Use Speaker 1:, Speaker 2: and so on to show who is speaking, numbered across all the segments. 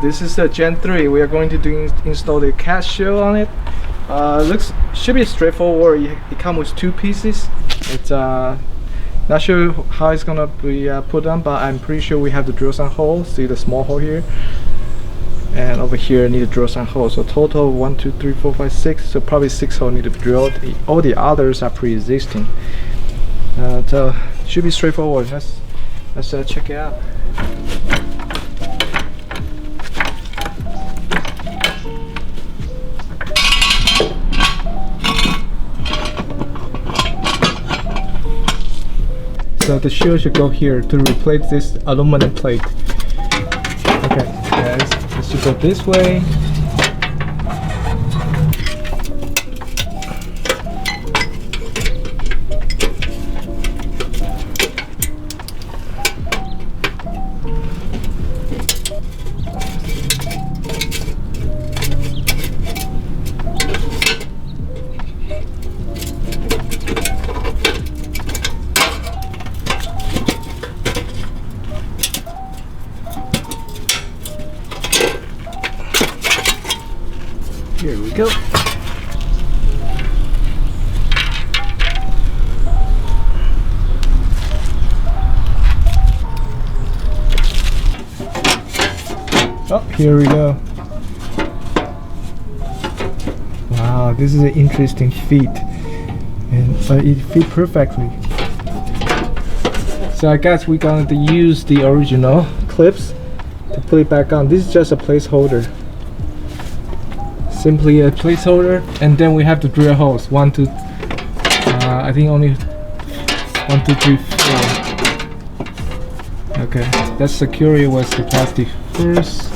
Speaker 1: This is the Gen 3. We are going to install the cat shell on it. Should be straightforward. It comes with two pieces. It's not sure how it's gonna be put on, but I'm pretty sure we have to drill some holes. See the small hole here, and over here need to drill some holes. So total 1, 2, 3, 4, 5, 6. So probably 6 holes need to be drilled. All the others are pre-existing. So should be straightforward. Let's check it out. So the shell should go here to replace this aluminum plate. Okay, guys, it should go this way. Here we go. Oh, here we go. Wow, this is an interesting feat, and it fit perfectly. So I guess we're going to use the original clips to put it back on. This is just a placeholder. Simply a placeholder, and then we have to drill holes. 1, 2, I think only 1, 2, 3, 4. Okay, let's secure it with the plastic first.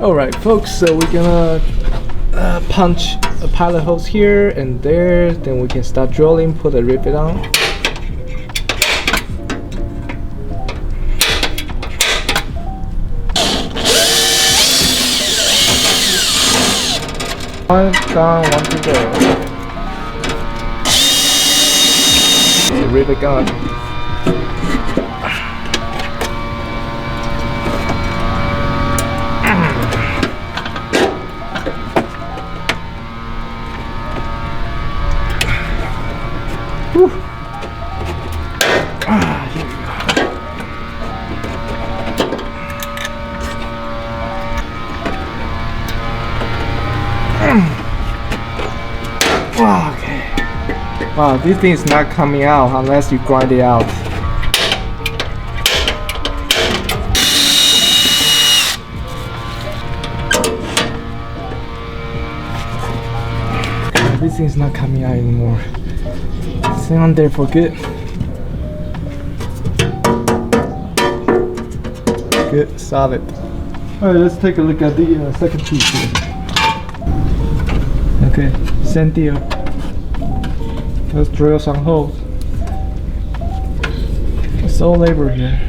Speaker 1: Alright folks, so we're gonna punch a pilot holes here and there, then we can start drilling, put a rivet on. One gone, one to go. The rivet gone. Whew. Here we go. Okay. Wow, this thing is not coming out unless you grind it out. This thing is not coming out anymore. It's on there for good. Good, solid. Alright, let's take a look at the second piece here. Okay, same deal. Let's drill some holes. It's all labor here.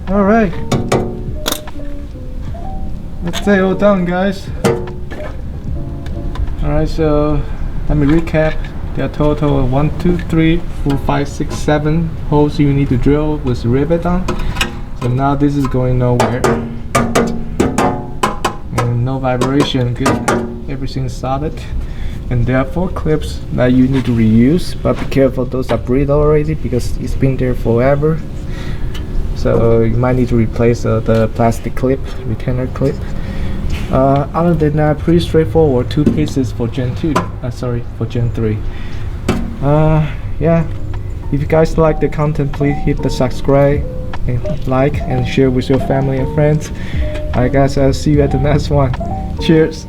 Speaker 1: Alright, let's say all done, guys. Alright, so let me recap. There are total of 1, 2, 3, 4, 5, 6, 7 holes you need to drill with rivet on. So now this is going nowhere. And no vibration, good. Everything's solid. And there are 4 clips that you need to reuse, but be careful, those are brittle already because it's been there forever. So you might need to replace the plastic clip, retainer clip. Other than that, pretty straightforward. 2 pieces for Gen 2. Sorry, for Gen 3. Yeah. If you guys like the content, please hit the subscribe and like and share with your family and friends. Alright guys, I'll see you at the next one. Cheers.